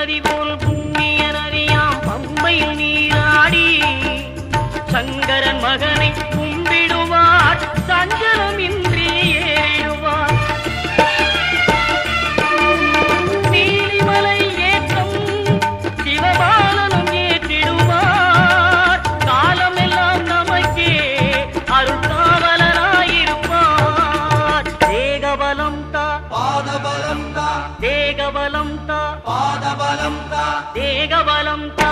நதி போல் புண்ணிய நதியாம் பம்பையில் நீராடி சங்கரன் மகனை கும்பிடுவார் சஞ்சலமின்றி ஏறிடுவார். நீலிமலை ஏற்றம் சிவபாலனும் ஏற்றிடுவார். காலமெல்லாம் நமக்கே அருள்காவலராயிருப்பார். தேகபலம் தா பாதபலம் தா தேகபலம் தா பாதபலம் தா தேகபலம் தா